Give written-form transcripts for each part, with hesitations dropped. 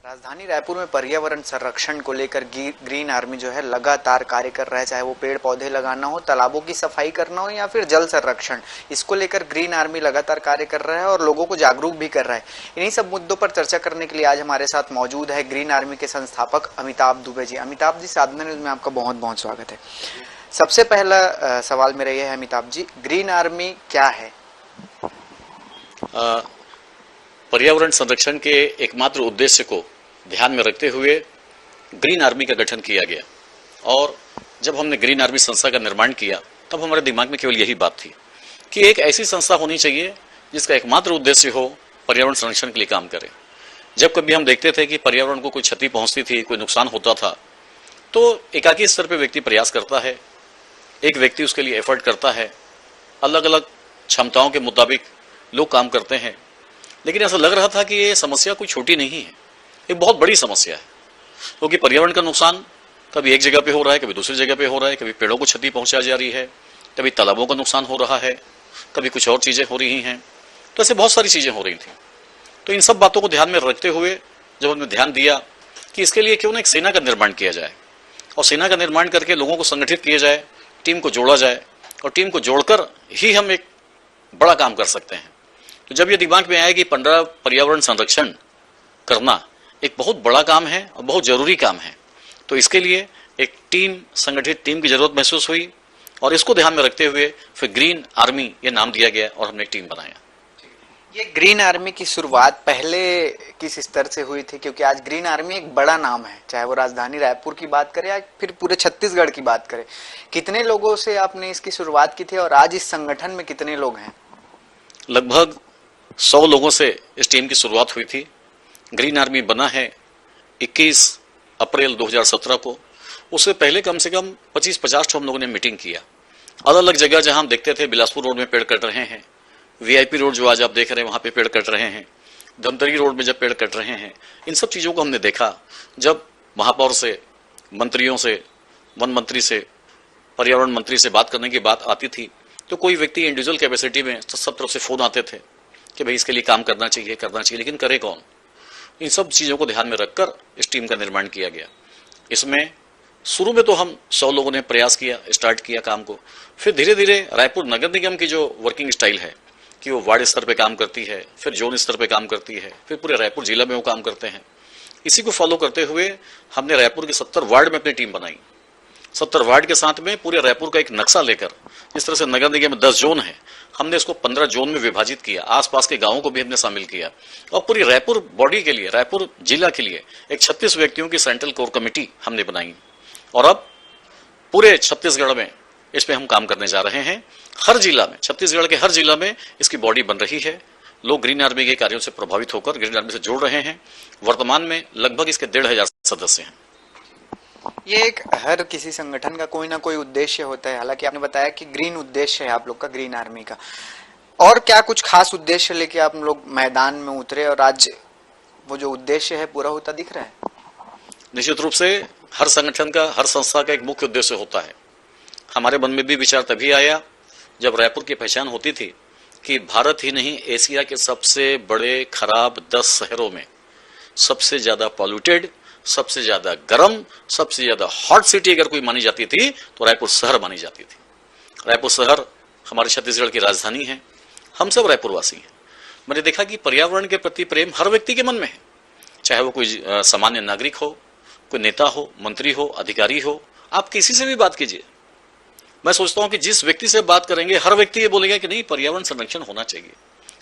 राजधानी रायपुर में पर्यावरण संरक्षण को लेकर ग्रीन आर्मी जो है लगातार कार्य कर रहा है। चाहे वो पेड़ पौधे लगाना हो, तालाबों की सफाई करना हो या फिर जल संरक्षण, इसको लेकर ग्रीन आर्मी लगातार कार्य कर रहा है और लोगों को जागरूक भी कर रहा है। इन्हीं सब मुद्दों पर चर्चा करने के लिए आज हमारे साथ मौजूद है ग्रीन आर्मी के संस्थापक अमिताभ दुबे जी। अमिताभ जी, साधना न्यूज में आपका बहुत बहुत स्वागत है। सबसे पहला सवाल मेरा यह है अमिताभ जी, ग्रीन आर्मी क्या है? पर्यावरण संरक्षण के एकमात्र उद्देश्य को ध्यान में रखते हुए ग्रीन आर्मी का गठन किया गया। और जब हमने ग्रीन आर्मी संस्था का निर्माण किया तब हमारे दिमाग में केवल यही बात थी कि एक ऐसी संस्था होनी चाहिए जिसका एकमात्र उद्देश्य हो पर्यावरण संरक्षण के लिए काम करे। जब कभी हम देखते थे कि पर्यावरण को कोई क्षति पहुंचती थी, कोई नुकसान होता था, तो एकाकी स्तर पर व्यक्ति प्रयास करता है, एक व्यक्ति उसके लिए एफर्ट करता है, अलग अलग क्षमताओं के मुताबिक लोग काम करते हैं। लेकिन ऐसा लग रहा था कि ये समस्या कोई छोटी नहीं है, एक बहुत बड़ी समस्या है। क्योंकि पर्यावरण का नुकसान कभी एक जगह पे हो रहा है, कभी दूसरी जगह पे हो रहा है, कभी पेड़ों को क्षति पहुंचा जा रही है, कभी तालाबों का नुकसान हो रहा है, कभी कुछ और चीजें हो रही हैं। तो ऐसे बहुत सारी चीजें हो रही थी। तो इन सब बातों को ध्यान में रखते हुए जब हमने ध्यान दिया कि इसके लिए क्यों ना एक सेना का निर्माण किया जाए और सेना का निर्माण करके लोगों को संगठित किया जाए, टीम को जोड़ा जाए और टीम को जोड़कर ही हम एक बड़ा काम कर सकते हैं। तो जब ये दिमाग में आया कि पर्यावरण संरक्षण करना एक बहुत बड़ा काम है और बहुत जरूरी काम है, तो इसके लिए एक टीम, संगठित टीम की जरूरत महसूस हुई और इसको ध्यान में रखते हुए फिर ग्रीन आर्मी ये नाम दिया गया और हमने एक टीम बनाया। ये ग्रीन आर्मी की शुरुआत पहले किस स्तर से हुई थी? क्योंकि आज ग्रीन आर्मी एक बड़ा नाम है, चाहे वो राजधानी रायपुर की बात करें या फिर पूरे छत्तीसगढ़ की बात करें। कितने लोगों से आपने इसकी शुरुआत की थी और आज इस संगठन में कितने लोग हैं? लगभग 100 लोगों से इस टीम की शुरुआत हुई थी। ग्रीन आर्मी बना है 21 अप्रैल 2017 को। उससे पहले कम से कम 25-50 हम लोगों ने मीटिंग किया। अलग अलग जगह जहां हम देखते थे, बिलासपुर रोड में पेड़ कट रहे हैं, वीआईपी रोड जो आज आप देख रहे हैं वहां पे पेड़ कट रहे हैं, धमतरी रोड में जब पेड़ कट रहे हैं, इन सब चीजों को हमने देखा। जब महापौर से, मंत्रियों से, वन मंत्री से, पर्यावरण मंत्री से बात करने की बात आती थी तो कोई व्यक्ति इंडिविजुअल कैपेसिटी में सब तरफ से फोन आते थे कि भाई इसके लिए काम करना चाहिए, लेकिन करे कौन? इन सब चीजों को ध्यान में रखकर इस टीम का निर्माण किया गया। इसमें शुरू में तो हम 100 लोगों ने प्रयास किया, स्टार्ट किया काम को। फिर धीरे धीरे रायपुर नगर निगम की जो वर्किंग स्टाइल है कि वो वार्ड स्तर पे काम करती है, फिर जोन स्तर पे काम करती है, फिर पूरे रायपुर जिला में वो काम करते हैं। इसी को फॉलो करते हुए हमने रायपुर के 70 वार्ड में अपनी टीम बनाई। 70 वार्ड के साथ में पूरे रायपुर का एक नक्शा लेकर, जिस तरह से नगर निगम में 10 जोन है, हमने इसको 15 जोन में विभाजित किया। आसपास के गांवों को भी हमने शामिल किया और पूरी रायपुर बॉडी के लिए, रायपुर जिला के लिए एक 36 व्यक्तियों की सेंट्रल कोर कमेटी हमने बनाई। और अब पूरे छत्तीसगढ़ में इस पे हम काम करने जा रहे हैं। हर जिला में, छत्तीसगढ़ के हर जिला में इसकी बॉडी बन रही है। लोग ग्रीन आर्मी के कार्यों से प्रभावित होकर ग्रीन आर्मी से जुड़ रहे हैं। वर्तमान में लगभग इसके 1,500 सदस्य हैं। ये एक हर किसी संगठन का कोई ना कोई उद्देश्य होता है। हालांकि आपने बताया कि ग्रीन उद्देश्य है आप लोग का, ग्रीन आर्मी का। और क्या कुछ खास उद्देश्य लेके आप लोग मैदान में उतरे और आज वो जो उद्देश्य है पूरा होता दिख रहा है? निश्चित रूप से हर संगठन का, हर संस्था का एक मुख्य उद्देश्य होता है। हमारे मन में भी विचार तभी आया जब रायपुर की पहचान होती थी कि भारत ही नहीं, एशिया के सबसे बड़े खराब 10 शहरों में सबसे ज्यादा पॉल्यूटेड, सबसे ज्यादा गर्म, सबसे ज्यादा हॉट सिटी अगर कोई मानी जाती थी तो रायपुर शहर मानी जाती थी। रायपुर शहर हमारे छत्तीसगढ़ की राजधानी है। हम सब रायपुरवासी हैं। मैंने देखा कि पर्यावरण के प्रति प्रेम हर व्यक्ति के मन में है, चाहे वो कोई सामान्य नागरिक हो, कोई नेता हो, मंत्री हो, अधिकारी हो। आप किसी से भी बात कीजिए, मैं सोचता हूं कि जिस व्यक्ति से बात करेंगे हर व्यक्ति ये बोलेगा कि नहीं, पर्यावरण संरक्षण होना चाहिए,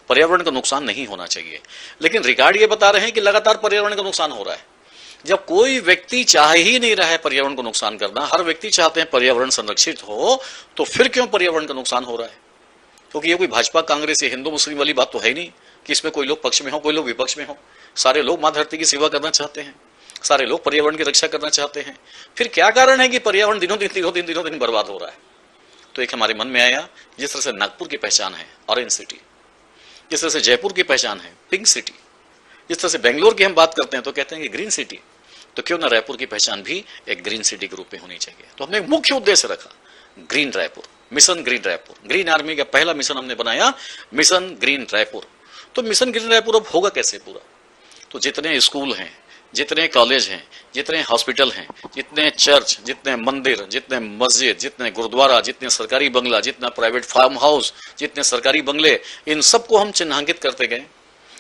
पर्यावरण का नुकसान नहीं होना चाहिए। लेकिन रिकॉर्ड ये बता रहे हैं कि लगातार पर्यावरण का नुकसान हो रहा है। जब कोई व्यक्ति चाह ही नहीं रहा है पर्यावरण को नुकसान करना, हर व्यक्ति चाहते हैं पर्यावरण संरक्षित हो, तो फिर क्यों पर्यावरण का नुकसान हो रहा है? क्योंकि ये कोई भाजपा, कांग्रेस या हिंदू मुस्लिम वाली बात तो है नहीं कि इसमें कोई लोग पक्ष में हो, कोई लोग विपक्ष में हो। सारे लोग मां धरती की सेवा करना चाहते हैं, सारे लोग पर्यावरण की रक्षा करना चाहते हैं। फिर क्या कारण है कि पर्यावरण दिनों दिन बर्बाद हो रहा है? तो एक हमारे मन में आया, जिस तरह से नागपुर की पहचान है ऑरेंज सिटी, जिस तरह से जयपुर की पहचान है पिंक सिटी, जिस तरह से बेंगलोर की हम बात करते हैं तो कहते हैं कि ग्रीन सिटी, तो क्यों ना रायपुर की पहचान भी एक ग्रीन सिटी के रूप में होनी चाहिए। तो हमने एक मुख्य उद्देश्य रखा, green Raipur, mission green Raipur. Green army का पहला मिशन हमने बनाया, मिशन ग्रीन रायपुर। तो मिशन ग्रीन रायपुर अब होगा कैसे पूरा? तो जितने स्कूल हैं, जितने कॉलेज हैं, जितने हॉस्पिटल हैं, जितने चर्च, जितने मंदिर, जितने मस्जिद, जितने गुरुद्वारा, जितने सरकारी बंगला, जितना प्राइवेट फार्म हाउस, जितने सरकारी बंगले, इन सबको हम चिन्हांकित करते गए।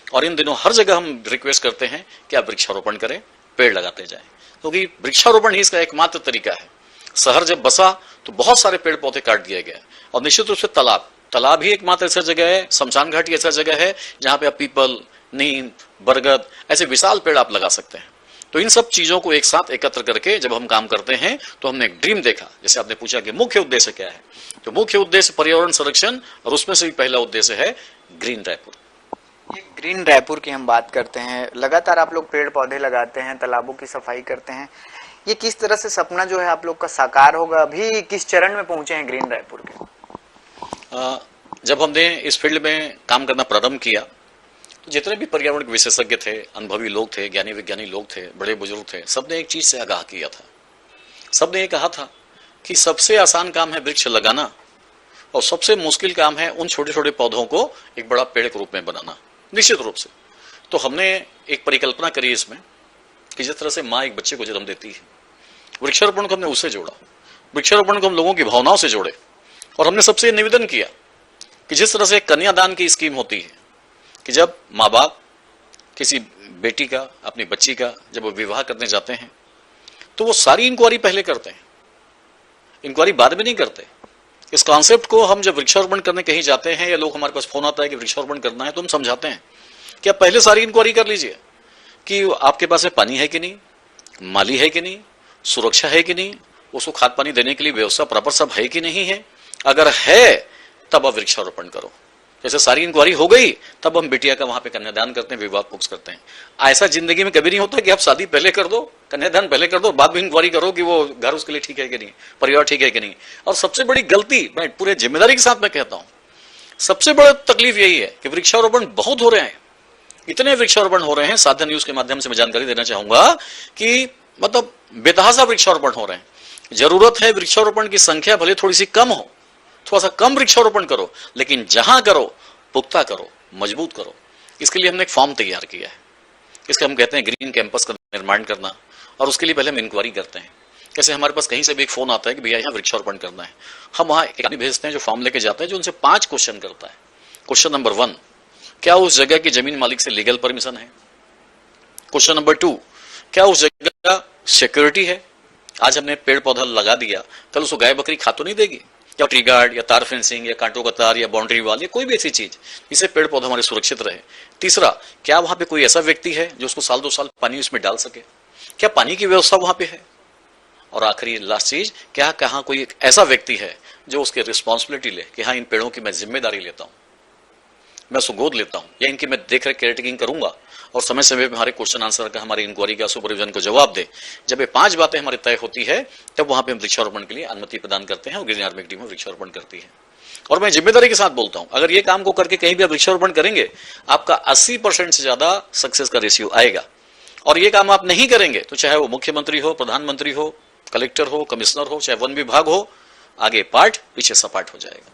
और इन दिनों हर जगह हम रिक्वेस्ट करते हैं कि आप वृक्षारोपण करें, पेड़ लगाते जाएं, क्योंकि वृक्षारोपण ही इसका एकमात्र तरीका है। शहर जब बसा तो बहुत सारे पेड़ पौधे काट दिए गए, और निश्चित रूप से तालाब ही एकमात्र ऐसा जगह है, शमशान घाट ही ऐसा जगह है जहां पे आप पीपल, नीम, बरगद ऐसे विशाल पेड़ आप लगा सकते हैं। तो इन सब चीजों को एक साथ एकत्र करके जब हम काम करते हैं तो हमने एक ड्रीम देखा। जैसे आपने पूछा कि मुख्य उद्देश्य क्या है, तो मुख्य उद्देश्य पर्यावरण संरक्षण, और उसमें से भी पहला उद्देश्य है ग्रीन रायपुर। ये ग्रीन रायपुर की हम बात करते हैं, लगातार आप लोग पेड़ पौधे लगाते हैं, तालाबों की सफाई करते हैं, ये किस तरह से सपना जो है आप लोग का साकार होगा? अभी किस चरण में पहुंचे हैं ग्रीन रायपुर के? जब हमने इस फील्ड में काम करना प्रारंभ किया तो जितने भी पर्यावरण के विशेषज्ञ थे, अनुभवी लोग थे, ज्ञानी विज्ञानी लोग थे, बड़े बुजुर्ग थे, सबने एक चीज से आगाह किया था। सबने ये कहा था कि सबसे आसान काम है वृक्ष लगाना, और सबसे मुश्किल काम है उन छोटे छोटे पौधों को एक बड़ा पेड़ के रूप में बनाना। निश्चित रूप से तो हमने एक परिकल्पना करी इसमें कि जिस तरह से माँ एक बच्चे को जन्म देती है, वृक्षारोपण को हमने उससे जोड़ा, वृक्षारोपण को हम लोगों की भावनाओं से जोड़े, और हमने सबसे निवेदन किया कि जिस तरह से कन्यादान की स्कीम होती है कि जब माँ बाप किसी बेटी का, अपनी बच्ची का जब वो विवाह करने जाते हैं तो वो सारी इंक्वायरी पहले करते हैं, इंक्वायरी बाद में नहीं करते। इस कॉन्सेप्ट को हम जब वृक्षारोपण करने कहीं जाते हैं या लोग हमारे पास फोन आता है कि वृक्षारोपण करना है, तो हम समझाते हैं कि आप पहले सारी इंक्वायरी कर लीजिए कि आपके पास में पानी है कि नहीं, माली है कि नहीं, सुरक्षा है कि नहीं, उसको खाद पानी देने के लिए व्यवस्था प्रॉपर सब है कि नहीं है। अगर है तब आप वृक्षारोपण करो। जैसे सारी इंक्वायरी हो गई तब हम बिटिया का वहां पे कन्यादान करते हैं, विवाह फिक्स करते हैं। ऐसा जिंदगी में कभी नहीं होता कि आप शादी पहले कर दो, कन्यादान पहले कर दो, बाद में इंक्वायरी करो कि वो घर उसके लिए ठीक है कि नहीं, परिवार ठीक है कि नहीं। और सबसे बड़ी गलती, मैं पूरे जिम्मेदारी के साथ मैं कहता हूं, सबसे बड़ा तकलीफ यही है कि वृक्षारोपण बहुत हो रहे हैं, इतने वृक्षारोपण हो रहे हैं। साधन न्यूज के माध्यम से मैं जानकारी देना चाहूंगा कि मतलब बेतहाशा वृक्षारोपण हो रहे हैं। जरूरत है वृक्षारोपण की संख्या भले थोड़ी सी कम हो, थोड़ा सा कम वृक्षारोपण करो, लेकिन जहां करो पुख्ता करो, मजबूत करो। इसके लिए हमने एक फॉर्म तैयार किया है, इसके हम कहते हैं ग्रीन कैंपस का निर्माण करना, और उसके लिए पहले हम इंक्वायरी करते हैं। जैसे हमारे पास कहीं से भी एक फोन आता है कि भैया यहाँ वृक्षारोपण करना है, हम वहां एक आदमी भेजते हैं जो फॉर्म लेके जाता है, जो उनसे 5 क्वेश्चन करता है। क्वेश्चन नंबर 1, क्या उस जगह की जमीन मालिक से लीगल परमिशन है? क्वेश्चन नंबर 2, क्या उस जगह का सिक्योरिटी है? आज हमने पेड़ पौधा लगा दिया, कल उसको गाय बकरी खा तो नहीं देगी, या ट्री गार्ड या तार फेंसिंग या कांटों का तार या बाउंड्री वाल या कोई भी ऐसी चीज जिससे पेड़ पौधे हमारे सुरक्षित रहे। तीसरा, क्या वहां पे कोई ऐसा व्यक्ति है जो उसको साल 2 साल पानी उसमें डाल सके? क्या पानी की व्यवस्था वहां पे है? और आखिरी लास्ट चीज, क्या कहाँ कोई ऐसा व्यक्ति है जो उसकी रिस्पॉन्सिबिलिटी ले कि हाँ इन पेड़ों की मैं जिम्मेदारी लेता हूं, मैं उसको गोद लेता हूं, या इनकी मैं देख रेख केयरटेकिंग करूंगा और समय समय पर हमारे क्वेश्चन आंसर का, हमारी इंक्वायरी का, सुपरविजन को जवाब दे। जब ये 5 बातें हमारी तय होती है तब वहां पे हम वृक्षारोपण के लिए अनुमति प्रदान करते हैं और ग्रीन आर्मी टीम वृक्षारोपण करती है। और मैं जिम्मेदारी के साथ बोलता हूं, अगर ये काम को करके कहीं भी आप वृक्षारोपण करेंगे, आपका 80% से ज्यादा सक्सेस का रेशियो आएगा। और ये काम आप नहीं करेंगे तो चाहे वो मुख्यमंत्री हो, प्रधानमंत्री हो, कलेक्टर हो, कमिश्नर हो, चाहे वन विभाग हो, आगे पाठ पीछे सपाट हो जाएगा।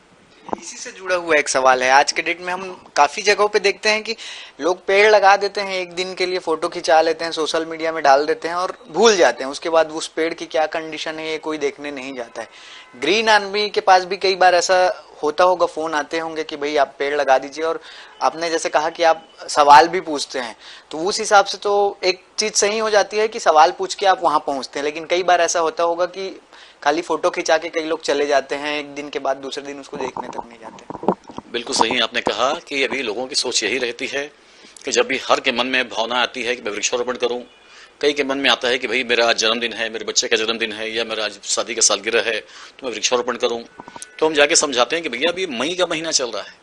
इसी से जुड़ा हुआ एक सवाल है, आज के डेट में हम काफी जगहों पे देखते हैं कि लोग पेड़ लगा देते हैं, एक दिन के लिए फोटो खिंचा लेते हैं, सोशल मीडिया में डाल देते हैं और भूल जाते हैं। उसके बाद उस पेड़ की क्या कंडीशन है ये कोई देखने नहीं जाता है। ग्रीन आर्मी के पास भी कई बार ऐसा होता होगा, फोन आते होंगे कि भाई आप पेड़ लगा दीजिए, और आपने जैसे कहा कि आप सवाल भी पूछते हैं, तो उस हिसाब से तो एक चीज सही हो जाती है कि सवाल पूछ के आप वहां पहुंचते हैं। लेकिन कई बार ऐसा होता होगा कि खाली फोटो खिंचा के कई लोग चले जाते हैं, एक दिन के बाद दूसरे दिन उसको देखने तक नहीं जाते। बिल्कुल सही आपने कहा कि अभी लोगों की सोच यही रहती है कि जब भी हर के मन में भावना आती है कि मैं वृक्षारोपण करूं, कई के मन में आता है कि भाई मेरा आज जन्मदिन है, मेरे बच्चे का जन्मदिन है, या मेरा आज शादी का सालगिरह है तो मैं वृक्षारोपण करूं। तो हम जाके समझाते हैं कि भैया अभी मई का महीना चल रहा है,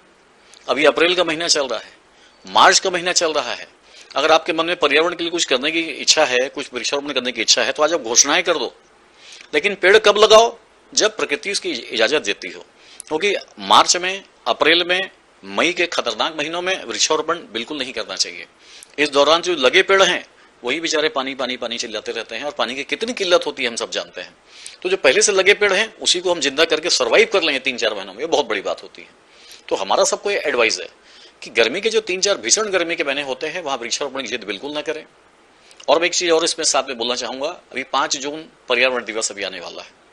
अभी अप्रैल का महीना चल रहा है, मार्च का महीना चल रहा है। अगर आपके मन में पर्यावरण के लिए कुछ करने की इच्छा है, कुछ वृक्षारोपण करने की इच्छा है, तो आज आप घोषणाएं कर दो। लेकिन पेड़ कब लगाओ? जब प्रकृति उसकी इजाजत देती हो, क्योंकि मार्च में, अप्रैल में, मई के खतरनाक महीनों में वृक्षारोपण बिल्कुल नहीं करना चाहिए। इस दौरान जो लगे पेड़ हैं वही बेचारे पानी पानी पानी चिल्लाते रहते हैं, और पानी की कितनी किल्लत होती है हम सब जानते हैं। तो जो पहले से लगे पेड़ हैं उसी को हम जिंदा करके सर्वाइव कर लेंगे 3-4 महीनों में, ये बहुत बड़ी बात होती है। तो हमारा सबको ये एडवाइस है कि गर्मी के जो 3-4 भीषण गर्मी के महीने होते हैं वहां वृक्षारोपण की जिद बिल्कुल ना करें, और मैं एक चीज और इसमें साथ में बोलना चाहूंगा, अभी 5 जून पर्यावरण दिवस अभी आने वाला है।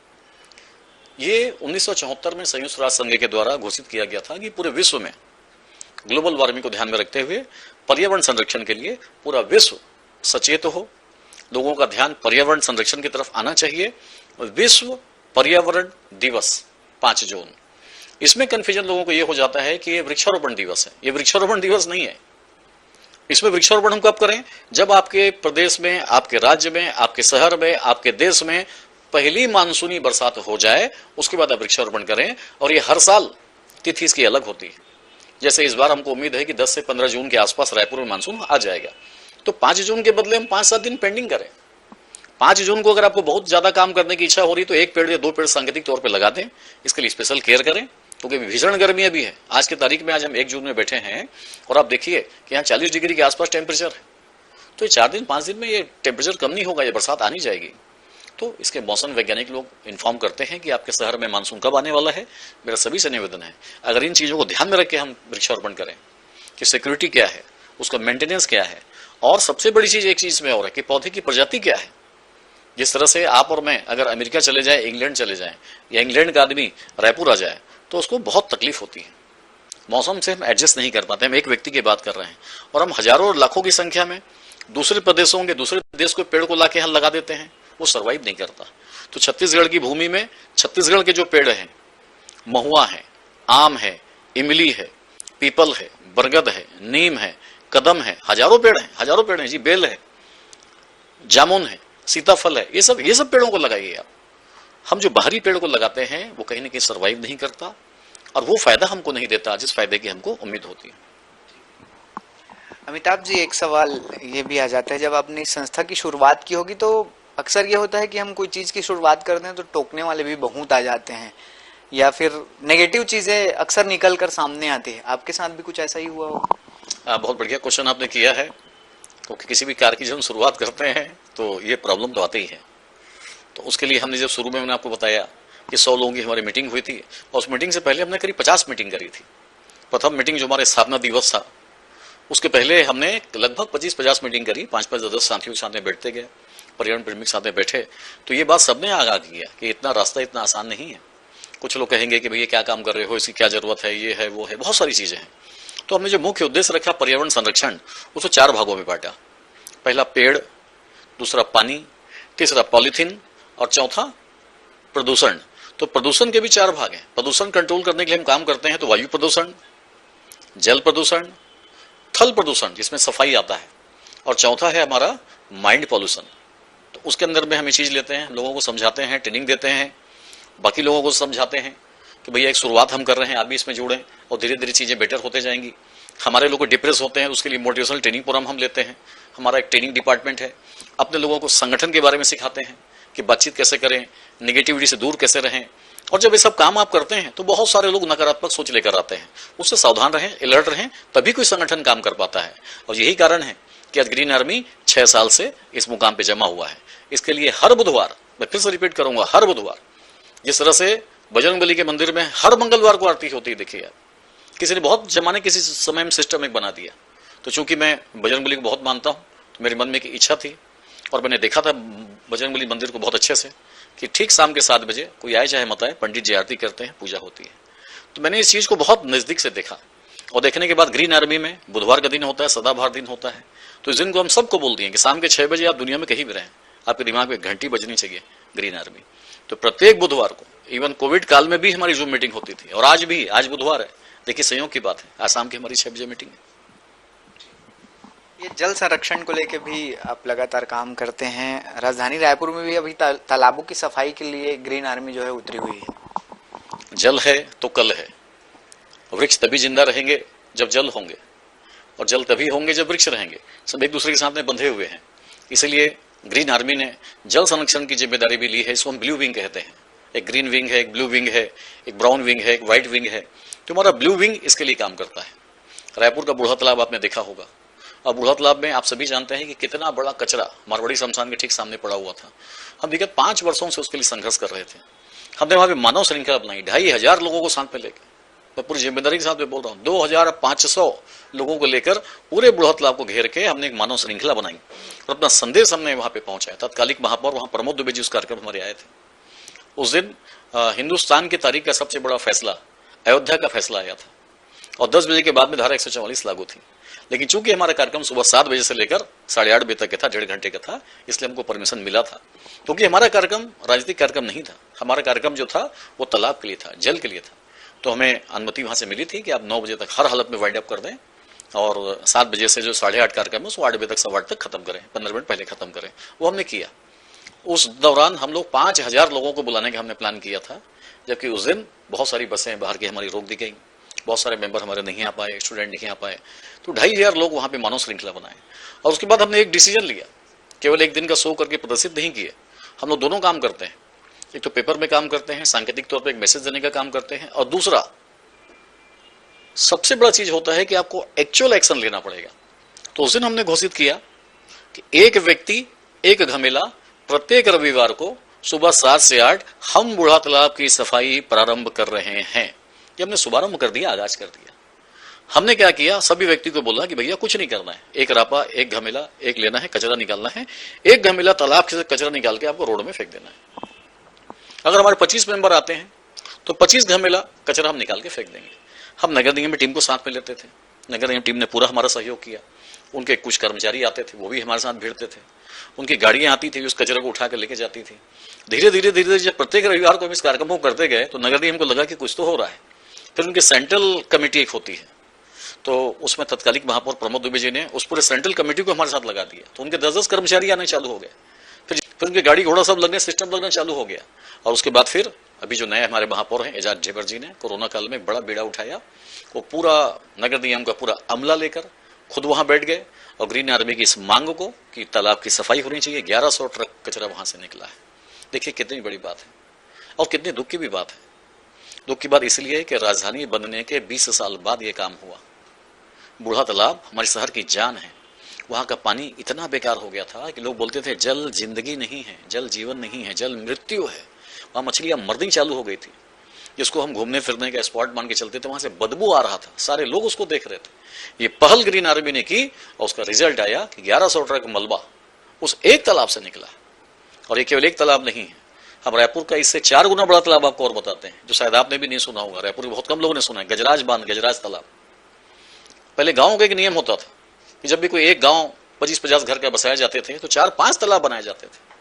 ये 1974 में संयुक्त राष्ट्र संघ के द्वारा घोषित किया गया था कि पूरे विश्व में ग्लोबल वार्मिंग को ध्यान में रखते हुए पर्यावरण संरक्षण के लिए पूरा विश्व सचेत हो, लोगों का ध्यान पर्यावरण संरक्षण की तरफ आना चाहिए। विश्व पर्यावरण दिवस 5 जून, इसमें कंफ्यूजन लोगों को यह हो जाता है कि ये वृक्षारोपण दिवस है। ये वृक्षारोपण दिवस नहीं है। इसमें वृक्षारोपण हम कब करें? जब आपके प्रदेश में, आपके राज्य में, आपके शहर में, आपके देश में पहली मानसूनी बरसात हो जाए, उसके बाद आप वृक्षारोपण करें। और ये हर साल तिथि इसकी अलग होती है। जैसे इस बार हमको उम्मीद है कि 10 से 15 जून के आसपास रायपुर में मानसून आ जाएगा, तो 5 जून के बदले हम 5-7 दिन पेंडिंग करें। 5 जून को अगर आपको बहुत ज्यादा काम करने की इच्छा हो रही तो 1 पेड़ या 2 पेड़ सांकेतिक तौर पर लगा दें। इसके लिए स्पेशल केयर करें, क्योंकि भीषण गर्मी अभी है। आज की तारीख में आज हम 1 जून में बैठे हैं और आप देखिए कि यहाँ 40 डिग्री के आसपास टेम्परेचर है। तो ये 4 दिन 5 दिन में ये टेम्परेचर कम नहीं होगा, ये बरसात आनी जाएगी। तो इसके मौसम वैज्ञानिक लोग इन्फॉर्म करते हैं कि आपके शहर में मानसून कब आने वाला है। मेरा सभी से निवेदन है, अगर इन चीजों को ध्यान में रख के हम वृक्षारोपण करें कि सिक्योरिटी क्या है, उसका मेंटेनेंस क्या है, और सबसे बड़ी चीज एक चीज में और है कि पौधे की प्रजाति क्या है। जिस तरह से आप और मैं अगर अमेरिका चले जाए, इंग्लैंड चले जाए, या इंग्लैंड का आदमी रायपुर आ जाए, तो उसको बहुत तकलीफ होती है। मौसम से हम एडजस्ट नहीं कर पाते। हम एक व्यक्ति की बात कर रहे हैं और हम हजारों और लाखों की संख्या में दूसरे प्रदेशों के, दूसरे देश को पेड़ को लाके यहाँ लगा देते हैं, वो सर्वाइव नहीं करता। तो छत्तीसगढ़ की भूमि में छत्तीसगढ़ के जो पेड़ हैं, महुआ है, आम है, इमली है, पीपल है, बरगद है, नीम है, कदम है, हजारों पेड़ हैं जी, बेल है, जामुन है, सीताफल है, ये सब पेड़ों को लगाइए आप। हम जो बाहरी पेड़ को लगाते हैं वो कहीं ना कहीं सर्वाइव नहीं करता और वो फायदा हमको नहीं देता जिस फायदे की हमको उम्मीद होती है। अमिताभ जी, एक सवाल ये भी आ जाता है, जब आपने इस संस्था की शुरुआत की होगी तो अक्सर ये होता है कि हम कोई चीज की शुरुआत करते हैं तो टोकने वाले भी बहुत आ जाते हैं, या फिर नेगेटिव चीजें अक्सर निकल कर सामने आती है। आपके साथ भी कुछ ऐसा ही हुआ हो? बहुत बढ़िया क्वेश्चन आपने किया है, क्योंकि किसी भी कार्य की जब हम शुरुआत करते हैं तो ये प्रॉब्लम तो आती ही है। तो उसके लिए हमने जब शुरू में मैंने आपको बताया कि 100 लोगों की हमारी मीटिंग हुई थी, और उस मीटिंग से पहले हमने करीब 50 मीटिंग करी थी। प्रथम मीटिंग जो हमारे स्थापना दिवस था, उसके पहले हमने लगभग 25-50 मीटिंग करी। 5-5-10 साथियों के साथ में बैठते गए, पर्यावरण प्रेमी के साथ में बैठे। तो ये बात सबने आगाह किया कि इतना रास्ता इतना आसान नहीं है। कुछ लोग कहेंगे कि भैया क्या काम कर रहे हो, इसकी क्या जरूरत है, ये है वो है, बहुत सारी चीजें हैं। तो हमने जो मुख्य उद्देश्य रखा पर्यावरण संरक्षण, उसको 4 भागों में बांटा। पहला पेड़, दूसरा पानी, तीसरा पॉलीथीन और चौथा प्रदूषण। तो प्रदूषण के भी 4 भाग हैं। प्रदूषण कंट्रोल करने के लिए हम काम करते हैं तो वायु प्रदूषण, जल प्रदूषण, थल प्रदूषण जिसमें सफाई आता है, और चौथा है हमारा माइंड पॉल्यूशन। तो उसके अंदर में हम ये चीज लेते हैं, लोगों को समझाते हैं, ट्रेनिंग देते हैं, बाकी लोगों को समझाते हैं कि भैया एक शुरुआत हम कर रहे हैं, आप भी इसमें जुड़ें और धीरे धीरे चीजें बेटर होते जाएंगी। हमारे लोग डिप्रेस होते हैं, उसके लिए मोटिवेशनल ट्रेनिंग प्रोग्राम हम लेते हैं। हमारा एक ट्रेनिंग डिपार्टमेंट है। अपने लोगों को संगठन के बारे में सिखाते हैं कि बातचीत कैसे करें, नेगेटिविटी से दूर कैसे रहें। और जब ये सब काम आप करते हैं तो बहुत सारे लोग नकारात्मक सोच लेकर आते हैं, उससे सावधान रहें, अलर्ट रहें, तभी कोई संगठन काम कर पाता है। और यही कारण है कि आज ग्रीन आर्मी 6 साल से इस मुकाम पे जमा हुआ है। इसके लिए हर बुधवार, मैं फिर से रिपीट करूंगा, हर बुधवार, जिस तरह से बजरंगबली के मंदिर में हर मंगलवार को आरती होती है, देखिए किसी ने बहुत जमाने किसी समय में सिस्टम एक बना दिया। तो चूंकि मैं बजरंगबली को बहुत मानता हूं, तो मेरे मन में एक इच्छा थी और मैंने देखा था बजरंगबली मंदिर को बहुत अच्छे से कि ठीक शाम के 7 बजे कोई आए चाहे मत आए, पंडित जी आरती करते हैं, पूजा होती है। तो मैंने इस चीज को बहुत नजदीक से देखा, और देखने के बाद ग्रीन आर्मी में बुधवार का दिन होता है, सदाबहार दिन होता है। तो इस दिन को हम सबको बोल दिए कि शाम के 6 बजे आप दुनिया में कहीं भी रहें, आपके दिमाग में घंटी बजनी चाहिए ग्रीन आर्मी। तो प्रत्येक बुधवार को, इवन कोविड काल में भी हमारी जूम मीटिंग होती थी, और आज भी, आज बुधवार है, देखिए संयोग की बात है, आज शाम की हमारी 6 बजे मीटिंग है। ये जल संरक्षण को लेके भी आप लगातार काम करते हैं। राजधानी रायपुर में भी अभी तालाबों की सफाई के लिए ग्रीन आर्मी जो है उतरी हुई है। जल है तो कल है। वृक्ष तभी जिंदा रहेंगे जब जल होंगे, और जल तभी होंगे जब वृक्ष रहेंगे। सब एक दूसरे के साथ में बंधे हुए हैं। इसलिए ग्रीन आर्मी ने जल संरक्षण की जिम्मेदारी भी ली है। इसको हम ब्लू विंग कहते हैं। एक ग्रीन विंग है, एक ब्लू विंग है, एक ब्राउन विंग है, एक व्हाइट विंग है। तो हमारा ब्लू विंग इसके लिए काम करता है। रायपुर का बूढ़ा तालाब आपने देखा होगा, और बूढ़ा तालाब में आप सभी जानते हैं कि कितना बड़ा कचरा मारवाड़ी शमशान के ठीक सामने पड़ा हुआ था। हम विगत 5 वर्षों से उसके लिए संघर्ष कर रहे थे। हमने वहां पे मानव श्रृंखला बनाई, 2500 लोगों को साथ में लेके, मैं पूरी जिम्मेदारी के साथ में बोल रहा हूँ, 2500 लोगों को लेकर पूरे बुढ़ा तालाब को घेर के हमने एक मानव श्रृंखला बनाई और अपना संदेश हमने वहां पे पहुंचाया। तत्कालिक महापौर वहां प्रमोद दुबे जी उस कार्यक्रम हमारे आए थे। उस दिन हिंदुस्तान की तारीख का सबसे बड़ा फैसला अयोध्या का फैसला आया था और 10 बजे के बाद में धारा 144 लागू थी। लेकिन चूंकि हमारा कार्यक्रम सुबह 7 बजे से लेकर 8:30 बजे तक का था, 1.5 घंटे का था, इसलिए हमको परमिशन मिला था। क्योंकि हमारा कार्यक्रम राजनीतिक कार्यक्रम नहीं था, हमारा कार्यक्रम जो था वो तालाब के लिए था, जल के लिए था। तो हमें अनुमति वहां से मिली थी कि आप 9 बजे तक हर हालत में वाइंड अप कर दें और 7 बजे से जो 8:30 कार्यक्रम है उसको 8 बजे तक 8:15 तक खत्म करें, 15 मिनट पहले खत्म करें। वो हमने किया। उस दौरान हम लोग 5000 लोगों को बुलाने का हमने प्लान किया था, जबकि उस दिन बहुत सारी बसें बाहर की हमारी रोक दी गई, बहुत सारे मेंबर हमारे नहीं आ पाए, स्टूडेंट नहीं आ पाए, तो 2500 लोग वहां पे मानव श्रृंखला बनाए। और उसके बाद हमने एक डिसीजन लिया, केवल एक दिन का शो करके प्रदर्शित नहीं किए। हम लोग दोनों काम करते हैं, एक तो पेपर में काम करते हैं, सांकेतिक तौर पर एक मैसेज देने का काम करते हैं, और दूसरा सबसे बड़ा चीज होता है कि आपको एक्चुअल एक्शन लेना पड़ेगा। तो उस दिन हमने घोषित किया कि एक व्यक्ति एक घमेला प्रत्येक रविवार को सुबह 7 से 8 हम बूढ़ा तालाब की सफाई प्रारंभ कर रहे हैं। ये हमने शुभारंभ कर दिया, आगाज कर दिया। हमने क्या किया, सभी व्यक्ति को बोला कि भैया कुछ नहीं करना है, एक रापा, एक घमेला, एक लेना है, कचरा निकालना है, एक घमेला तालाब से कचरा निकाल के आपको रोड में फेंक देना है। अगर हमारे 25 मेंबर आते हैं तो 25 घमेला कचरा हम निकाल के फेंक देंगे। हम नगर निगम में टीम को साथ में लेते थे, नगर निगम टीम ने पूरा हमारा सहयोग किया। उनके कुछ कर्मचारी आते थे, वो भी हमारे साथ भिड़ते थे, उनकी गाड़ियां आती थी, उस कचरे को उठा कर लेके जाती थी। धीरे धीरे जब प्रत्येक रविवार को हम इस कार्यक्रम को करते गए तो नगर निगम को लगा कि कुछ तो हो रहा है। फिर उनकी सेंट्रल कमेटी एक होती है, तो उसमें तत्कालिक महापौर प्रमोद दुबे जी ने उस पूरे सेंट्रल कमेटी को हमारे साथ लगा दिया। तो उनके 10-10 कर्मचारी आने चालू हो गए, फिर उनके गाड़ी घोड़ा सब लगने, सिस्टम लगना चालू हो गया। और उसके बाद फिर अभी जो नए हमारे महापौर हैं एजाज ढेबर जी ने कोरोना काल में बड़ा बेड़ा उठाया। वो पूरा नगर निगम का पूरा अमला लेकर खुद वहां बैठ गए और ग्रीन आर्मी की इस मांग को कि तालाब की सफाई होनी चाहिए, 1100 ट्रक कचरा वहां से निकला है। देखिए कितनी बड़ी बात है और कितनी दुख की भी बात है। दुख की बात इसलिए है कि राजधानी बनने के 20 साल बाद ये काम हुआ। बूढ़ा तालाब हमारे शहर की जान है। वहां का पानी इतना बेकार हो गया था कि लोग बोलते थे जल जिंदगी नहीं है, जल जीवन नहीं है, जल मृत्यु है। वहां मछलियां मरनी चालू हो गई थी, जिसको हम घूमने फिरने का स्पॉट मान के चलते थे, वहां से बदबू आ रहा था, सारे लोग उसको देख रहे थे। ये पहल ग्रीन आर्मी ने की और उसका रिजल्ट आया कि 1100 ट्रक मलबा उस एक तालाब से निकला। और ये केवल एक तालाब नहीं है, हम रायपुर का इससे 4 गुना बड़ा तालाब आपको और बताते हैं, जो शायद आपने भी नहीं सुना होगा, रायपुर के बहुत कम लोगों ने सुना है, गजराज बांध, गजराज तालाब। पहले गांव का एक नियम होता था कि जब भी कोई एक गांव 25-50 घर का बसाए जाते थे तो 4-5 तालाब बनाए जाते थे।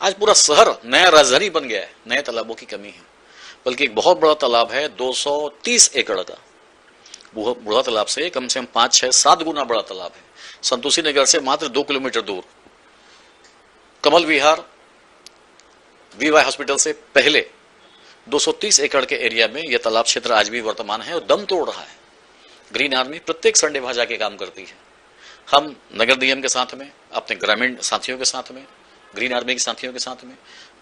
आज पूरा शहर नया राजधानी बन गया है, नए तालाबों की कमी है। बल्कि एक बहुत बड़ा तालाब है 230 एकड़ का, बूढ़ा तालाब से कम 5, 6, 7 गुना बड़ा तालाब है। संतोषी नगर से मात्र 2 किलोमीटर दूर कमल विहार वीवाई हॉस्पिटल से पहले 230 एकड़ के एरिया में यह तालाब क्षेत्र आज भी वर्तमान है और दम तोड़ रहा है। ग्रीन आर्मी प्रत्येक संडे वहां जाके काम करती है। हम नगर निगम के साथ में, अपने ग्रामीण साथियों के साथ में, ग्रीन आर्मी के साथियों के साथ में,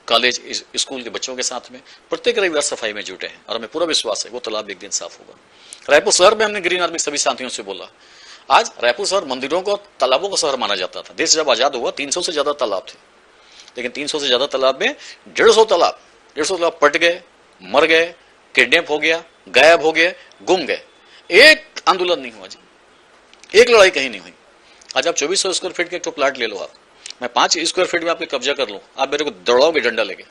कॉलेज स्कूल के बच्चों के साथ में प्रत्येक रविवार सफाई में जुटे हैं और हमें पूरा विश्वास है वो तालाब एक दिन साफ होगा। रायपुर शहर में हमने ग्रीन आर्मी सभी साथियों से बोला, आज रायपुर शहर मंदिरों को तालाबों का शहर माना जाता था। देश जब आजाद हुआ 300 से ज्यादा तालाब थे, लेकिन 300 से ज्यादा तालाब में 150 तालाब पट गए, मर गए, किडनैप हो गया, गायब हो गए, गुम गए। एक आंदोलन नहीं हुआ जी, एक लड़ाई कहीं नहीं हुई। आज आप 2400 स्क्वायर फीट के एक तो प्लाट ले लो, आप मैं 5 स्क्वायर फीट में आपके कब्जा कर लूं, आप मेरे को दौड़ाओगे डंडा लेके,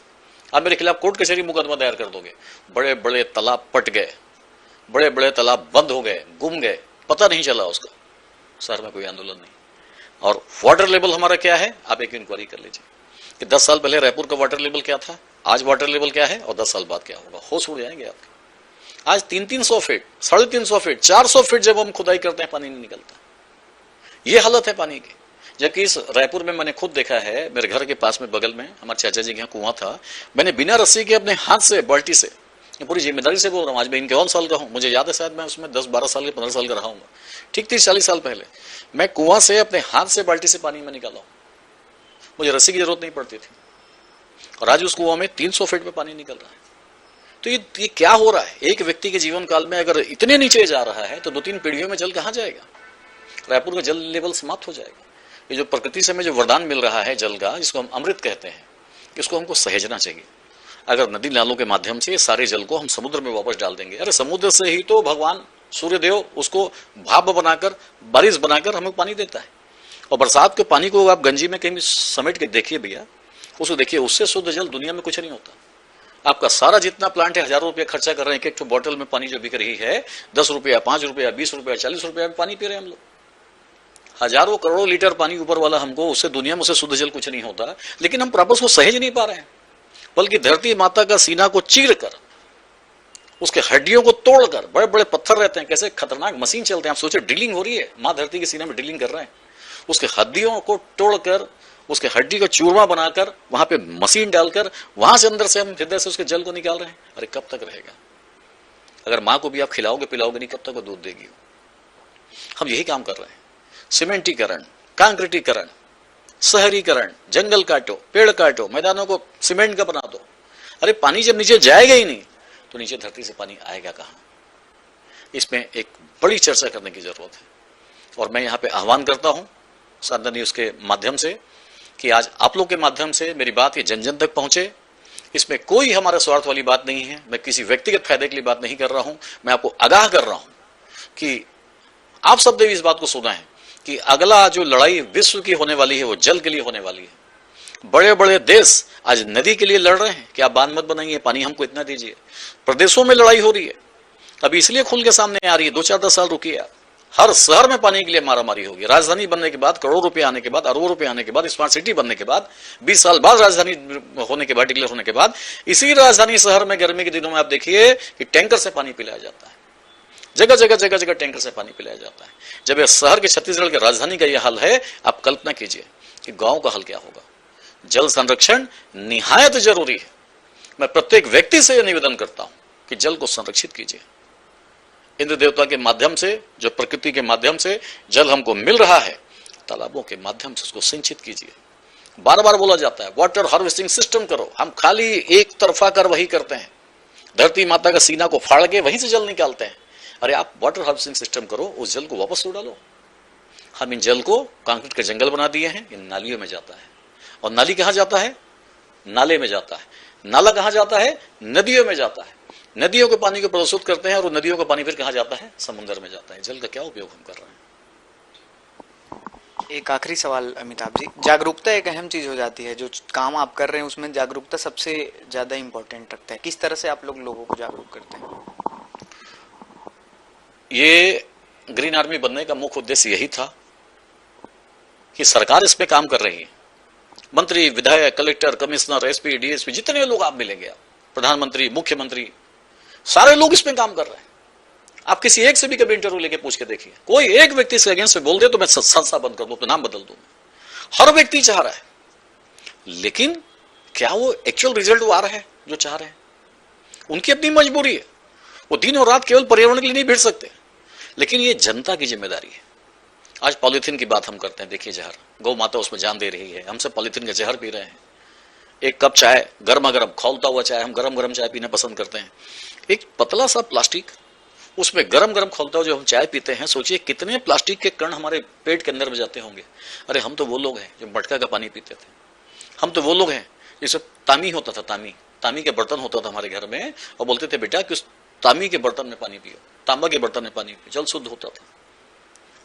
आप मेरे खिलाफ कोर्ट कचहरी मुकदमा दायर कर दोगे। बड़े बड़े तालाब पट गए, बड़े बड़े तालाब बंद हो गए, गुम गए, पता नहीं चला उसका, शहर में कोई आंदोलन नहीं। और वाटर लेवल हमारा क्या है, आप एक इंक्वायरी कर लीजिए कि 10 साल पहले रायपुर का वाटर लेवल क्या था, आज वाटर लेवल क्या है और 10 साल बाद क्या होगा। होश उड़ जाएंगे आपके। आज 300-300 फीट, 350 फीट, 400 फीट जब हम खुदाई करते हैं पानी नहीं निकलता। ये हालत है पानी की। जबकि इस रायपुर में मैंने खुद देखा है, मेरे घर के पास में बगल में हमारे चाचा जी के यहाँ कुआं था, मैंने बिना रस्सी के अपने हाथ से बाल्टी से, पूरी जिम्मेदारी से बोल रहा हूँ, आज मैं 51 साल का हूँ, मुझे याद है शायद मैं उसमें 10-12 साल के 15 साल का रहा हूँ, ठीक 30-40 साल पहले मैं कुआं से अपने हाथ से बाल्टी से पानी में निकाला हूँ, मुझे रस्सी की जरूरत नहीं पड़ती थी। और आज उस कुआं में 300 फीट में पानी निकल रहा है। तो ये क्या हो रहा है, एक व्यक्ति के जीवन काल में अगर इतने नीचे जा रहा है तो 2-3 पीढ़ियों में जल कहाँ जाएगा। रायपुर का जल लेवल समाप्त हो जाएगा। ये जो प्रकृति से हमें जो वरदान मिल रहा है जल का, जिसको हम अमृत कहते हैं, इसको हमको सहेजना चाहिए। अगर नदी नालों के माध्यम से सारे जल को हम समुद्र में वापस डाल देंगे, अरे समुद्र से ही तो भगवान सूर्यदेव उसको भाप बनाकर, बारिश बनाकर हमें पानी देता है। और बरसात के पानी को आप गंजी में कहीं भी समेट के देखिए भैया, उसको देखिए, उससे शुद्ध जल दुनिया में कुछ नहीं होता। आपका सारा जितना प्लांट है, हजारों रुपया खर्चा कर रहे हैं, एक बोतल में पानी जो बिक रही है 10 रुपया, 5 रुपया, 20 रुपया, 40 रुपया में पानी पी रहे हैं हम लोग। हजारों करोड़ों लीटर पानी ऊपर वाला हमको, उससे दुनिया में उससे शुद्ध जल कुछ नहीं होता, लेकिन हम प्रॉपर उसको सहेज नहीं पा रहे हैं, बल्कि धरती माता का सीना को चीर कर, उसके हड्डियों को तोड़कर, बड़े बड़े पत्थर रहते हैं, कैसे खतरनाक मशीन चलते हैं, आप सोचे ड्रिलिंग हो रही है, माँ धरती के सीने में ड्रिलिंग कर रहे हैं, उसके हड्डियों को तोड़कर, उसके हड्डी का चूरमा बनाकर, वहां पे मशीन डालकर, वहां से अंदर से हम हृदय से उसके जल को निकाल रहे हैं। अरे कब तक रहेगा? अगर माँ को भी आप खिलाओगे पिलाओगे नहीं, कब तक वो दूध देगी? हम यही काम कर रहे हैं। सीमेंटीकरण, कांक्रीटीकरण, शहरीकरण, जंगल काटो, पेड़ काटो, मैदानों को सीमेंट का बना दो। अरे पानी जब नीचे जाएगा ही नहीं तो नीचे धरती से पानी आएगा कहां? इसमें एक बड़ी चर्चा करने की जरूरत है। और मैं यहां पे आह्वान करता हूं साधना न्यूज के माध्यम से कि आज आप लोग के माध्यम से मेरी बात ये जन जन तक पहुंचे। इसमें कोई हमारा स्वार्थ वाली बात नहीं है, मैं किसी व्यक्तिगत फायदे के लिए बात नहीं कर रहा हूं, मैं आपको आगाह कर रहा हूं कि आप सब ने इस बात को सुना है कि अगला जो लड़ाई विश्व की होने वाली है वो जल के लिए होने वाली है। बड़े बड़े देश आज नदी के लिए लड़ रहे हैं कि आप बांध मत बनाइए, पानी हमको इतना दीजिए। प्रदेशों में लड़ाई हो रही है, अभी इसलिए खुल के सामने आ रही है, 2-4-10 साल रुकिए आप। हर शहर में पानी के लिए मारामारी होगी। राजधानी बनने के बाद, करोड़ों रुपए आने के बाद, अरबों रुपए आने के बाद, स्मार्ट सिटी बनने के बाद, 20 साल बाद राजधानी होने के बाद, डिक्लेयर होने के बाद, इसी राजधानी शहर में गर्मी के दिनों में आप देखिए कि टैंकर से पानी पिलाया जाता है। जगह जगह जगह जगह टैंकर से पानी पिलाया जाता है। जब यह शहर के, छत्तीसगढ़ के राजधानी का यह हाल है, आप कल्पना कीजिए कि गांव का हाल क्या होगा। जल संरक्षण निहायत जरूरी है। मैं प्रत्येक व्यक्ति से यह निवेदन करता हूं कि जल को संरक्षित कीजिए। इंद्र देवता के माध्यम से, जो प्रकृति के माध्यम से जल हमको मिल रहा है, तालाबों के माध्यम से उसको सिंचित कीजिए। बार बार बोला जाता है वाटर हार्वेस्टिंग सिस्टम करो, हम खाली एक तरफा कर वही करते हैं, धरती माता का सीना को फाड़ के वहीं से जल निकालते हैं। अरे आप वाटर हार्वेस्टिंग सिस्टम करो, उस जल को वापस उड़ा लो। हम इन जल को कंक्रीट के जंगल बना दिए हैं, इन नालियों में जाता है। और नाली कहां जाता है? नाले में जाता है। नाला कहां जाता है? नदियों में जाता है। नदियों के पानी को प्रदूषित करते हैं और नदियों का पानी फिर कहां जाता है? समुद्र में जाता है। जल का क्या उपयोग हम कर रहे हैं? एक आखिरी सवाल अमिताभ जी, जागरूकता एक अहम चीज हो जाती है, जो काम आप कर रहे हैं उसमें जागरूकता सबसे ज्यादा इंपॉर्टेंट रखता है। किस तरह से आप लोगों को जागरूक करते हैं? ये ग्रीन आर्मी बनने का मुख्य उद्देश्य यही था कि सरकार इस पे काम कर रही है। मंत्री, विधायक, कलेक्टर, कमिश्नर, एसपी, डीएसपी, जितने लोग आप मिलेंगे, प्रधानमंत्री, मुख्यमंत्री, सारे लोग इस पे काम कर रहे हैं। आप किसी एक से भी कभी इंटरव्यू लेके पूछ के देखिए, कोई एक व्यक्ति से अगेंस्ट बोल दे तो मैं संस्था बंद कर दूं, अपना नाम बदल दूं। हर व्यक्ति चाह रहा है, लेकिन क्या वो एक्चुअल रिजल्ट वो आ रहा है जो चाह रहे हैं? उनकी अपनी मजबूरी है, वो दिन और रात केवल पर्यावरण के लिए नहीं भिड़ सकते, लेकिन ये जनता की जिम्मेदारी है। आज पॉलिथीन की बात हम करते हैं, देखिए जहर, गौ माता उसमें जान दे रही है, हमसे पॉलिथीन का जहर पी रहे हैं। एक कप चाय, गर्मा गर्म खौलता हुआ चाय, हम गरम गरम चाय पीना पसंद करते हैं। एक पतला सा प्लास्टिक, उसमें गरम गरम खौलता हुआ जो हम चाय पीते हैं, सोचिए कितने प्लास्टिक के कण हमारे पेट के अंदर में जाते होंगे। अरे हम तो वो लोग हैं जो मटका का पानी पीते थे, हम तो वो लोग हैं जिसे तामी होता था, तामी के बर्तन होता था हमारे घर में, और बोलते थे बेटा कि उस तामी के बर्तन में पानी पियो, तांबा के बर्तन में पानी पियो, जल शुद्ध होता था।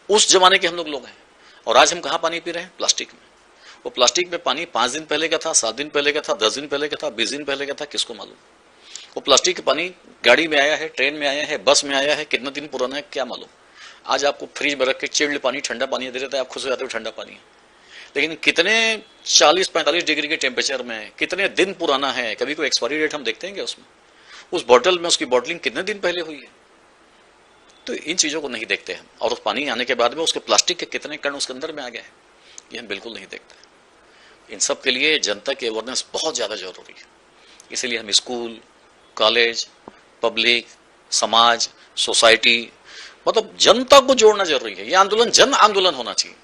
उस जमाने के हम लोग हैं। और आज हम कहां पानी पी रहे हैं? प्लास्टिक में। वो प्लास्टिक में पानी 5 दिन पहले का था, 7 दिन पहले का था, 10 दिन पहले का था, 20 दिन पहले का था, किसको मालूम? वो प्लास्टिक का पानी गाड़ी में आया है, ट्रेन में आया है, बस में आया है, कितना दिन पुराना है क्या मालूम। आज आपको फ्रिज में रख के चिल्ड पानी, ठंडा पानी दे देता है, आप खुश हो जाते हो ठंडा पानी है, लेकिन कितने 40-45 डिग्री के टेम्परेचर में कितने दिन पुराना है? कभी कोई एक्सपायरी डेट हम देखते हैं क्या उसमें? उस बॉटल में उसकी बॉटलिंग कितने दिन पहले हुई है? तो इन चीजों को नहीं देखते हैं। और उस पानी आने के बाद में उसके प्लास्टिक के कितने कण उसके अंदर में आ गए हैं, ये हम बिल्कुल नहीं देखते। इन सब के लिए जनता की अवेयरनेस बहुत ज्यादा जरूरी है। इसीलिए हम स्कूल, कॉलेज, पब्लिक, समाज, सोसाइटी, मतलब जनता को जोड़ना जरूरी है। ये आंदोलन जन आंदोलन होना चाहिए।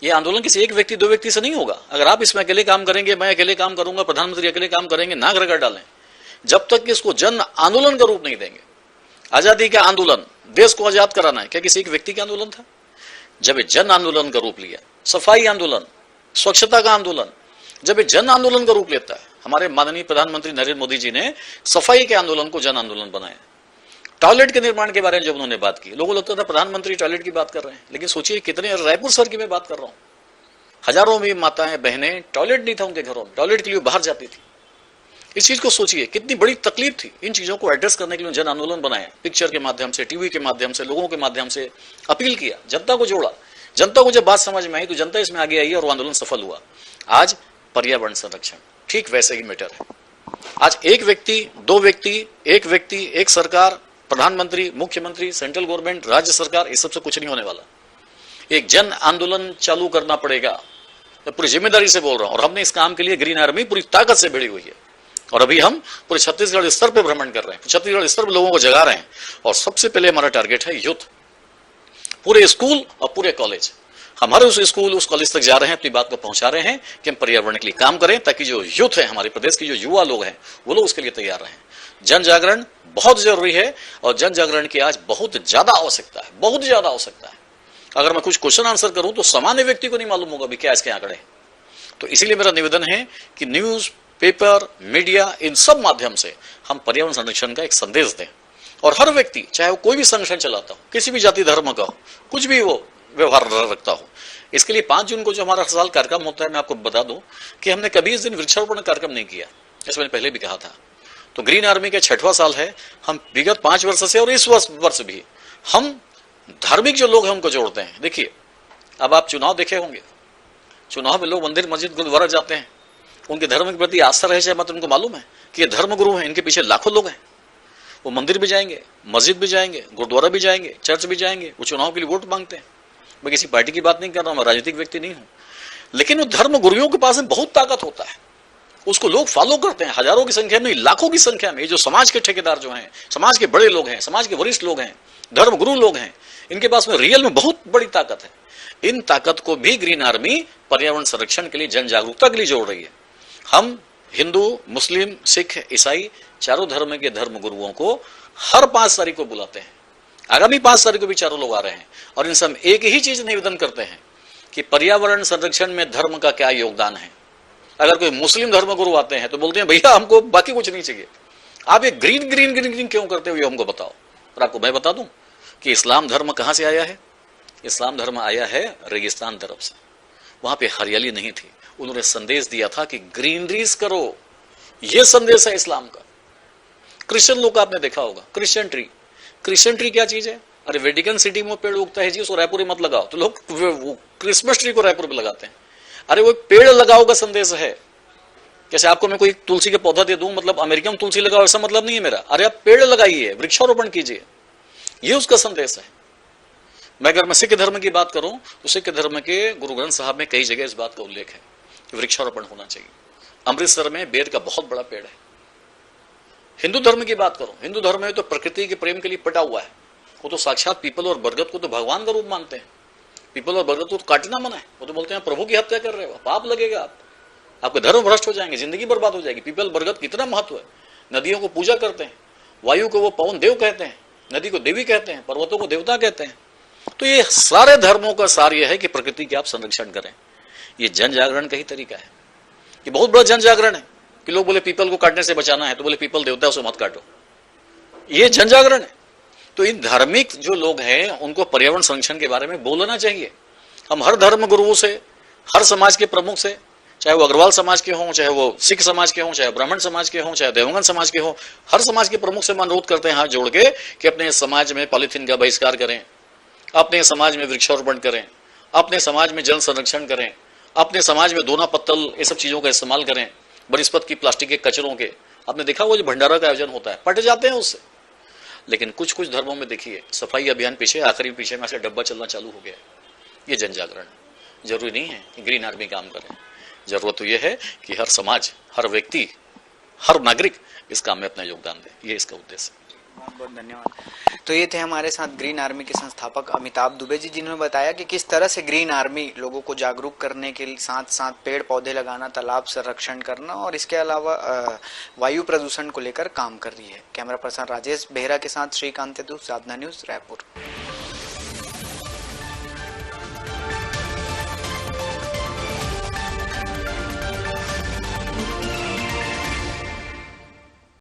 ये आंदोलन किसी एक व्यक्ति, 2 व्यक्ति से नहीं होगा। अगर आप इसमें अकेले काम करेंगे, मैं अकेले काम करूंगा, प्रधानमंत्री अकेले काम करेंगे, नाक रगड़ डालें, जब तक कि इसको जन आंदोलन का रूप नहीं देंगे। आजादी का आंदोलन, देश को आजाद कराना है, क्या किसी एक व्यक्ति का आंदोलन था? जब ये जन आंदोलन का रूप लिया, सफाई आंदोलन, स्वच्छता का आंदोलन, जब ये जन आंदोलन का रूप लेता है, हमारे माननीय प्रधानमंत्री नरेंद्र मोदी जी ने सफाई के आंदोलन को जन आंदोलन बनाया। टॉयलेट के निर्माण के बारे में जब उन्होंने बात की, लोगों को लगता था प्रधानमंत्री टॉयलेट की बात कर रहे हैं, लेकिन सोचिए कितने, रायपुर शहर की मैं बात कर रहा हूं, हजारों में माताएं बहनें, टॉयलेट नहीं था उनके घरों में, टॉयलेट के लिए बाहर जाती थी। इस चीज को सोचिए कितनी बड़ी तकलीफ थी। इन चीजों को एड्रेस करने के लिए जन आंदोलन बनाया, पिक्चर के माध्यम से, टीवी के माध्यम से, लोगों के माध्यम से अपील किया, जनता को जोड़ा। जनता को जब बात समझ में आई तो जनता इसमें आगे आई और वो आंदोलन सफल हुआ। आज पर्यावरण संरक्षण ठीक वैसे ही मैटर है। आज एक व्यक्ति, दो व्यक्ति, एक सरकार, प्रधानमंत्री, मुख्यमंत्री, सेंट्रल गवर्नमेंट, राज्य सरकार, इस सबसे कुछ नहीं होने वाला। एक जन आंदोलन चालू करना पड़ेगा, मैं पूरी जिम्मेदारी से बोल रहा हूं। और हमने इस काम के लिए ग्रीन आर्मी पूरी ताकत से भिड़ी हुई है और अभी हम पूरे छत्तीसगढ़ स्तर पर भ्रमण कर रहे हैं, छत्तीसगढ़ स्तर पर लोगों को जगा रहे हैं। और सबसे पहले हमारा टारगेट है यूथ, पूरे स्कूल और पूरे कॉलेज। हमारे उस स्कूल, उस कॉलेज तक जा रहे हैं, अपनी बात को पहुंचा रहे हैं कि हम पर्यावरण के लिए काम करें, ताकि जो यूथ है, हमारे प्रदेश के जो युवा लोग हैं, वो लोग उसके लिए तैयार रहें। जन जागरण बहुत जरूरी है और जन जागरण की आज बहुत ज्यादा आवश्यकता है, बहुत ज्यादा आवश्यकता है। अगर मैं कुछ क्वेश्चन आंसर करूं तो सामान्य व्यक्ति को नहीं मालूम होगा भी क्या इसके आंकड़े। तो इसीलिए मेरा निवेदन है कि न्यूज, पेपर, मीडिया, इन सब माध्यम से हम पर्यावरण संरक्षण का एक संदेश दें। और हर व्यक्ति, चाहे वो कोई भी संगठन चलाता हो, किसी भी जाति धर्म का हो, कुछ भी वो व्यवहार रखता हो, इसके लिए 5 जून को जो हमारा हर साल कार्यक्रम होता है, मैं आपको बता दूं कि हमने कभी इस दिन वृक्षारोपण कार्यक्रम नहीं किया, जैसे मैंने पहले भी कहा था। तो ग्रीन आर्मी का 6वां साल है। हम विगत 5 वर्ष से और इस वर्ष भी हम धार्मिक जो लोग हैं उनको जोड़ते हैं। देखिए, अब आप चुनाव देखे होंगे, चुनाव में लोग मंदिर, मस्जिद, गुरुद्वारा जाते हैं, उनके धर्म के प्रति आस्था रहे चाहे मत, उनको मालूम है कि ये धर्म गुरु हैं, इनके पीछे लाखों लोग हैं। वो मंदिर भी जाएंगे, मस्जिद भी जाएंगे, गुरुद्वारा भी जाएंगे, चर्च भी जाएंगे, वो चुनाव के लिए वोट मांगते हैं। मैं किसी पार्टी की बात नहीं कर रहा हूं, मैं राजनीतिक व्यक्ति नहीं हूं, लेकिन वो धर्म गुरुओं के पास में बहुत ताकत होता है, उसको लोग फॉलो करते हैं, हजारों की संख्या में, लाखों की संख्या में। ये जो समाज के ठेकेदार जो हैं, समाज के बड़े लोग हैं, समाज के वरिष्ठ लोग हैं, धर्म गुरु लोग हैं, इनके पास में रियल में बहुत बड़ी ताकत है। इन ताकत को भी ग्रीन आर्मी पर्यावरण संरक्षण के लिए, जन जागरूकता के लिए जोड़ रही है। हम हिंदू, मुस्लिम, सिख, ईसाई, चारों धर्म के धर्म गुरुओं को हर 5 तारीख को बुलाते हैं। आगामी 5 तारीख को भी चारों लोग आ रहे हैं और इनसे हम एक ही चीज निवेदन करते हैं कि पर्यावरण संरक्षण में धर्म का क्या योगदान है। अगर कोई मुस्लिम धर्म गुरु आते हैं तो बोलते हैं भैया हमको बाकी कुछ नहीं चाहिए, आप ये ग्रीन ग्रीन ग्रीन ग्रीन क्यों करते हो, ये हमको बताओ। और आपको मैं बता दूं कि इस्लाम धर्म कहां से आया है। इस्लाम धर्म आया है रेगिस्तान तरफ से, वहां पे हरियाली नहीं थी। उन्होंने संदेश दिया था कि ग्रीनरीज करो, यह संदेश है इस्लाम का। क्रिश्चियन लोग आपने देखा होगा, क्रिश्चियन ट्री क्या चीज है। अरे वेटिकन सिटी में पेड़ उगता है जी, उसको रायपुर में मत लगाओ, तो लोग क्रिसमस ट्री को रायपुर में लगाते हैं। अरे वो पेड़ लगाओ का संदेश है। जैसे आपको मैं कोई तुलसी के पौधा दे दूं, मतलब अमेरिका में तुलसी लगाओ ऐसा मतलब नहीं है मेरा। अरे आप पेड़ लगाइए, वृक्षारोपण कीजिए, ये उसका संदेश है। मैं अगर मैं सिख धर्म की बात करूं तो सिख धर्म के गुरु ग्रंथ साहब में कई जगह इस बात का उल्लेख है कि वृक्षारोपण होना चाहिए। अमृतसर में बेर का बहुत बड़ा पेड़ है। हिंदू धर्म की बात करूं, हिंदू धर्म में तो प्रकृति के प्रेम के लिए पटा हुआ है। वो तो साक्षात पीपल और बरगद को तो भगवान का रूप मानते हैं। पीपल और बरगद को तो काटना मना है। वो तो बोलते हैं प्रभु की हत्या कर रहे हो, पाप लगेगा, आपके धर्म भ्रष्ट हो जाएंगे, जिंदगी बर्बाद हो जाएगी। पीपल बरगद कितना महत्व है। नदियों को पूजा करते हैं, वायु को वो पवन देव कहते हैं, नदी को देवी कहते हैं, पर्वतों को देवता कहते हैं। तो ये सारे धर्मों का सार यह है कि प्रकृति की आप संरक्षण करें। ये जन जागरण का ही तरीका है। ये बहुत बड़ा जन जागरण है कि लोग बोले पीपल को काटने से बचाना है, तो बोले पीपल देवता है उसे मत काटो। ये जन जागरण है। तो इन धार्मिक जो लोग हैं उनको पर्यावरण संरक्षण के बारे में बोलना चाहिए। हम हर धर्म गुरुओं से, हर समाज के प्रमुख से, चाहे वो अग्रवाल समाज के हों, चाहे वो सिख समाज के हों, चाहे ब्राह्मण समाज के हों, चाहे देवगन समाज के हों, हर समाज के प्रमुख से हम अनुरोध करते हैं हाथ जोड़ के कि अपने समाज में पॉलीथीन का बहिष्कार करें, अपने समाज में वृक्षारोपण करें, अपने समाज में जल संरक्षण करें, अपने समाज में दोना पत्तल ये सब चीजों का इस्तेमाल करें, बनस्पत की, प्लास्टिक के कचरों के। आपने देखा वो जो भंडारा का आयोजन होता है, पट जाते हैं उससे। लेकिन कुछ कुछ धर्मों में देखिए सफाई अभियान पीछे, आखिरी पीछे में से डब्बा चलना चालू हो गया। ये जन जागरण है। जरूरी नहीं है कि ग्रीन आर्मी काम करे, जरूरत तो यह है कि हर समाज, हर व्यक्ति, हर नागरिक इस काम में अपना योगदान दे। ये इसका उद्देश्य है। बहुत बहुत धन्यवाद। तो ये थे हमारे साथ ग्रीन आर्मी के संस्थापक अमिताभ दुबे जी, जिन्होंने बताया कि किस तरह से ग्रीन आर्मी लोगों को जागरूक करने के साथ साथ पेड़ पौधे लगाना, तालाब संरक्षण करना और इसके अलावा वायु प्रदूषण को लेकर काम कर रही है। कैमरा पर्सन राजेश बेहरा के साथ श्रीकांत यदु, साधना न्यूज, रायपुर।